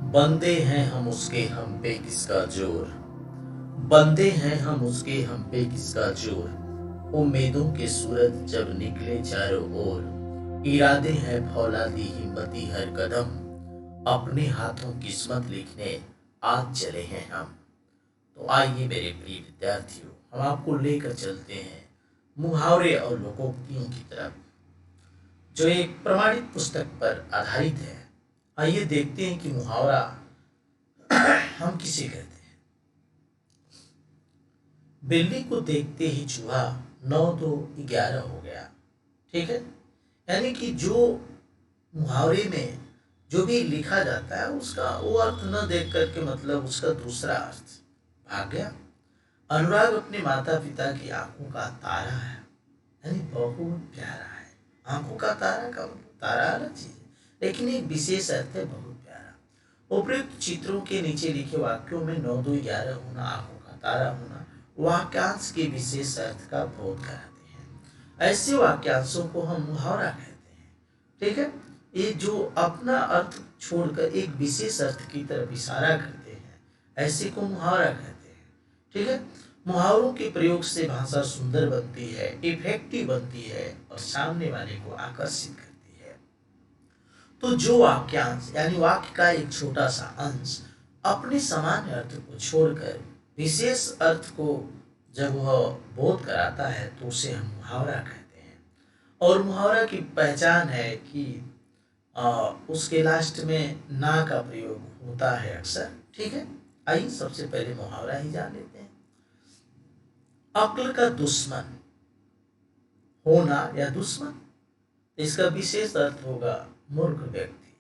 बंदे हैं हम उसके, हम पे किसका जोर। बंदे हैं हम उसके, हम पे किसका जोर। उम्मीदों के सूरज जब निकले चारों ओर, इरादे हैं फौलादी हिम्मती हर कदम। अपने हाथों किस्मत लिखने आज चले हैं हम। तो आइए मेरे प्रिय विद्यार्थियों, हम आपको लेकर चलते हैं मुहावरे और लोकोक्तियों की तरफ, जो एक प्रमाणित पुस्तक पर आधारित है। आइए देखते हैं कि मुहावरा हम किसे कहते हैं। बिल्ली को देखते ही चूहा, 9 2 11 हो गया। ठीक है, यानी कि जो मुहावरे में जो भी लिखा जाता है उसका वो अर्थ न देख करके मतलब उसका दूसरा अर्थ भाग गया। अनुराग अपने माता पिता की आंखों का तारा है, यानी बहुत प्यारा है। आंखों का तारा का तारा अलग चीज है, लेकिन एक विशेष अर्थ है बहुत प्यारा। उपयुक्त चित्रों के नीचे लिखे वाक्यों में 9 2 11 होना, आंखों का तारा होना वाक्यांश के विशेष अर्थ का बोध कराते हैं। ऐसे वाक्यांशों को हम मुहावरा कहते हैं। ठीक है, ये जो अपना अर्थ छोड़कर एक विशेष अर्थ की तरफ इशारा करते हैं, ऐसे को मुहावरा कहते हैं। ठीक है, मुहावरों के प्रयोग से भाषा सुंदर बनती है, इफेक्टिव बनती है और सामने वाले को आकर्षित करती है। तो जो वाक्यांश यानी वाक्य का एक छोटा सा अंश अपने सामान्य अर्थ को छोड़कर विशेष अर्थ को जब वह बोध कराता है तो उसे हम मुहावरा कहते हैं। और मुहावरा की पहचान है कि उसके लास्ट में ना का प्रयोग होता है अक्सर। ठीक है, आइए सबसे पहले मुहावरा ही जान लेते हैं। अक्ल का दुश्मन होना या दुश्मन, इसका विशेष अर्थ होगा मूर्ख व्यक्ति।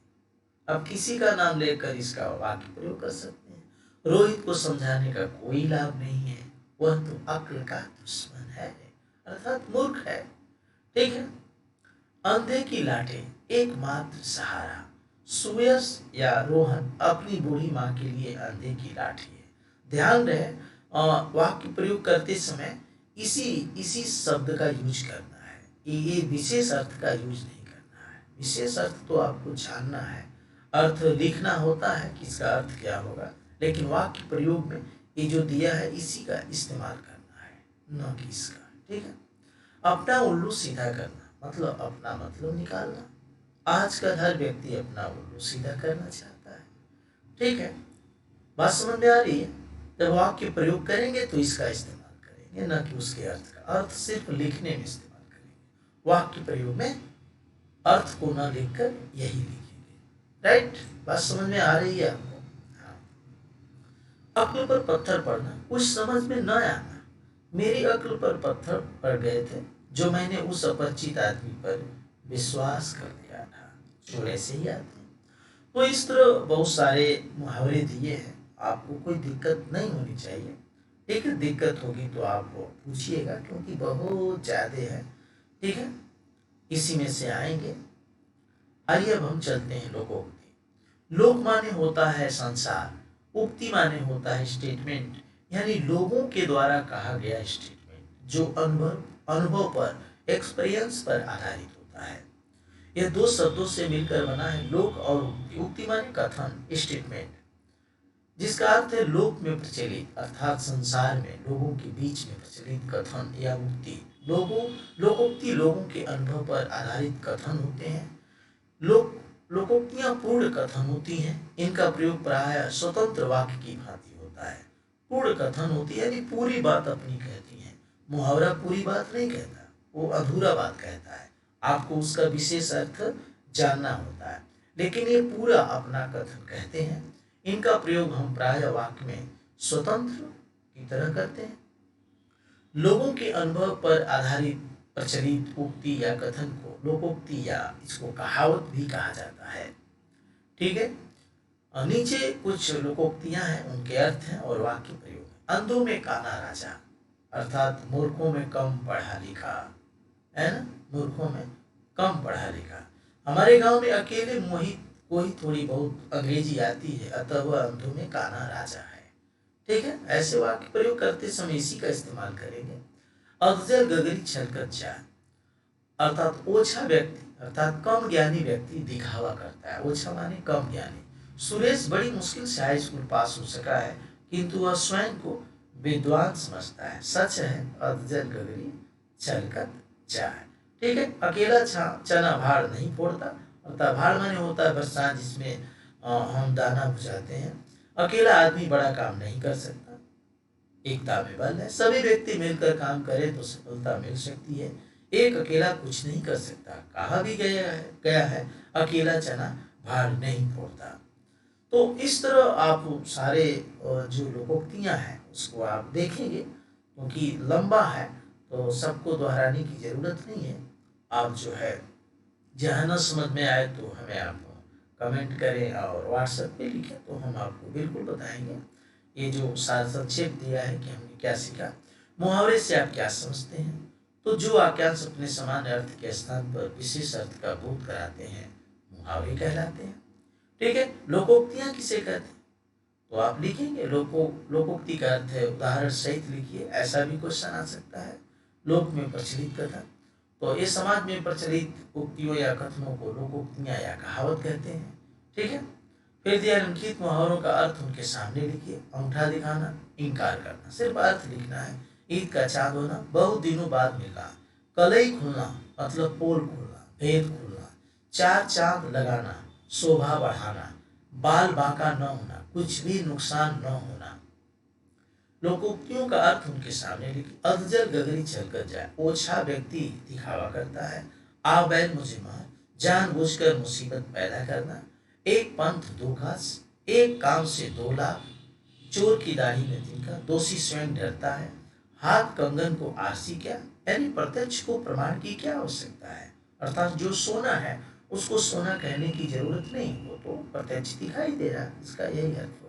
अब किसी का नाम लेकर इसका वाक्य प्रयोग कर सकते हैं। रोहित को समझाने का कोई लाभ नहीं है, वह तो अक्ल का दुश्मन है, अर्थात मूर्ख है। ठीक है, अंधे की लाठें एकमात्र सहारा, सुयश या रोहन अपनी बूढ़ी माँ के लिए अंधे की लाठी है। ध्यान रहे, वाक्य प्रयोग करते समय इसी इसी शब्द का यूज करना है। ये विशेष अर्थ का यूज नहीं करना है। विशेष अर्थ तो आपको जानना है, अर्थ लिखना होता है कि इसका अर्थ क्या होगा, लेकिन वाक्य प्रयोग में ये जो दिया है इसी का इस्तेमाल करना है, न कि इसका। ठीक है, अपना उल्लू सीधा करना मतलब अपना मतलब निकालना। आजकल हर व्यक्ति अपना उल्लू सीधा करना चाहता है। ठीक है, बात समझ में आ रही है। जब वाक्य प्रयोग करेंगे तो इसका इस्तेमाल करेंगे, न कि उसके अर्थ का। अर्थ सिर्फ लिखने में इस्तेमाल करेंगे, वाक्य प्रयोग में अर्थ को न लिखकर यही लिखेंगे। राइट, बात समझ में आ रही है आपको। हाँ। अक्ल पर पत्थर पड़ना, कुछ समझ में न आना। मेरी अक्ल पर पत्थर पड़ गए थे जो मैंने उस अपरिचित आदमी पर विश्वास कर लिया था। जो ऐसे ही आते हैं। तो इस तरह बहुत सारे मुहावरे दिए हैं, आपको कोई दिक्कत नहीं होनी चाहिए। ठीक है, दिक्कत होगी तो आप पूछिएगा, क्योंकि बहुत ज़्यादा है। ठीक है, इसी में से आएंगे। आइए अब हम चलते हैं लोकोक्ति। लोक माने होता है संसार, उक्ति माने होता है स्टेटमेंट, यानी लोगों के द्वारा कहा गया स्टेटमेंट जो अनुभव पर, एक्सपीरियंस पर आधारित होता है। यह दो शब्दों से मिलकर बना है लोक और उक्ति। उक्ति माने कथन, स्टेटमेंट, जिसका अर्थ है लोक में प्रचलित, अर्थात संसार में लोगों के बीच में प्रचलित कथन या उक्ति। लोकोक्ति लोगों के अनुभव पर आधारित कथन होते हैं। लोकोक्तियां पूर्ण कथन होती हैं। इनका प्रयोग प्रायः स्वतंत्र वाक्य की भांति होता है। पूर्ण कथन होती है यानी पूरी बात अपनी कहती है। मुहावरा पूरी बात नहीं कहता, वो अधूरा बात कहता है। आपको उसका विशेष अर्थ जानना होता है, लेकिन ये पूरा अपना कथन कहते हैं। इनका प्रयोग हम प्रायः वाक्य में स्वतंत्र की तरह करते हैं। लोगों के अनुभव पर आधारित प्रचलित उक्ति या कथन को लोकोक्ति या इसको कहावत भी कहा जाता है। ठीक है, नीचे कुछ लोकोक्तियां हैं, उनके अर्थ हैं और वाक्य प्रयोग। अंधों में काना राजा, अर्थात मूर्खों में कम पढ़ा लिखा, है ना, मूर्खों में कम पढ़ा लिखा। हमारे गांव में अकेले मोहित को ही थोड़ी बहुत अंग्रेजी आती है, अतः वह अंधों में काना राजा है। ठीक है, ऐसे वाक्य प्रयोग करते समय इसी का इस्तेमाल करेंगे। अफजल गगरी छलकत चाह, अर्थात ओछा व्यक्ति, अर्थात कम ज्ञानी व्यक्ति दिखावा करता है। ओछा माने कम ज्ञानी, सुरेश बड़ी मुश्किल से हाई स्कूल पास हो सका है, किंतु वह स्वयं को विद्वान समझता है। सच है अधजल गगरी छलकत जाए। ठीक है, अकेला चना भाड़ नहीं फोड़ता। अर्थात भाड़ माने होता है बरसात जिसमें हम दाना बुझाते हैं। अकेला आदमी बड़ा काम नहीं कर सकता, एकता में बल है। सभी व्यक्ति मिलकर काम करें तो सफलता मिल सकती है। एक अकेला कुछ नहीं कर सकता। कहा भी गया है अकेला चना भाड़ नहीं फोड़ता। तो इस तरह आप सारे जो लोकोक्तियां हैं उसको आप देखेंगे, क्योंकि लंबा है तो सबको दोहराने की जरूरत नहीं है। आप जो है जहाँ न समझ में आए तो हमें आप कमेंट करें और व्हाट्सएप पे लिखें तो हम आपको बिल्कुल बताएंगे। ये जो सार संक्षेप दिया है कि हमने क्या सीखा, मुहावरे से आप क्या समझते हैं। तो जो वाक्यांश अपने सामान्य अर्थ के स्थान पर विशेष अर्थ का बोध कराते हैं मुहावरे कहलाते हैं। ठीक है, लोकोक्तियां किसे कहते हैं तो आप लिखेंगे लोकोक्ति का अर्थ है उदाहरण सहित लिखिए। ऐसा भी क्वेश्चन आ सकता है। लोक में प्रचलित कथन, तो ये समाज में प्रचलित उक्तियों या कथनों को लोकोक्तियां या कहावत कहते हैं। ठीक है, फिर निम्नलिखित मुहावरों का अर्थ उनके सामने लिखिए। अंगूठा दिखाना, इनकार करना, सिर्फ अर्थ लिखना है। ईद का चांद होना, बहुत दिनों बाद मिलना। कलई खुलना मतलब पोल खुलना, भेद खुलना। चार चांद लगाना, शोभा बढ़ाना। बाल बांका न होना, कुछ भी नुकसान न होना। लोकोक्तियों का अर्थ उनके सामने लिखी। अधजल गगरी छलकत जाए, ओछा व्यक्ति दिखावा करता है। आ बैल मुझे मार, जानबूझकर मुसीबत पैदा करना। एक पंथ दो घास, एक काम से दो लाभ। चोर की दाढ़ी में तिनका, दोषी स्वयं डरता है। हाथ कंगन को आरसी क्या, यानी प्रत्यक्ष को प्रमाण की क्या आवश्यकता है। अर्थात जो सोना है उसको सोना कहने की जरूरत नहीं, वो तो प्रत्यक्ष दिखाई दे रहा है। इसका यही अर्थ होगा।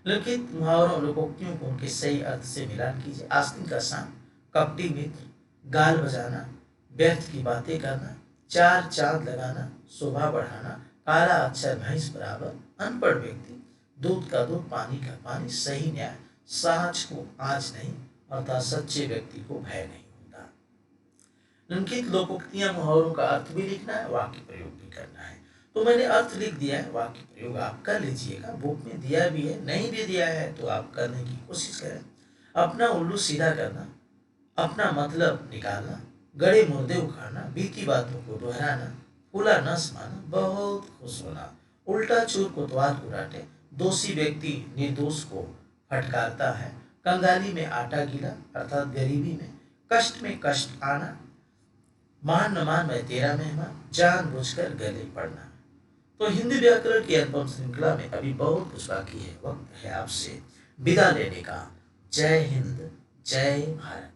लिखित मुहावरों लोकोक्तियों को उनके सही अर्थ से मिलान कीजिए। आस्तीन का शाम, कपटी मित्र, गाल बजाना, व्यर्थ की बातें करना, चार चांद लगाना, शोभा बढ़ाना, काला अक्षर भैंस बराबर, अनपढ़ व्यक्ति, दूध का दूध पानी का पानी, सही न्याय, साँच को आँच नहीं, अर्थात सच्चे व्यक्ति को भय नहीं होता। निम्नलिखित लोकोक्तियां मुहावरों का अर्थ भी लिखना है, वाक्य प्रयोग भी करना है। तो मैंने अर्थ लिख दिया है, वाक्य प्रयोग आप कर लीजिएगा। बुक में दिया भी है, नहीं भी दिया है तो आप करने की कोशिश करें। अपना उल्लू सीधा करना, अपना मतलब निकालना, गड़े मुर्दे उखाड़ना, बीती बातों को दोहराना, खुला न समाना, बहुत खुश होना, उल्टा चोर कोतवाल को डांटे, दोषी व्यक्ति निर्दोष को फटकारता है, कंगाली में आटा गीला अर्थात गरीबी में, कष्ट में कष्ट आना, मान न मान मैं तेरा मेहमान, जानबूझकर गले पड़ना। तो हिंदी व्याकरण की अनुपम श्रृंखला में अभी बहुत कुछ बाकी है। वक्त है आपसे विदा लेने का। जय हिंद, जय भारत।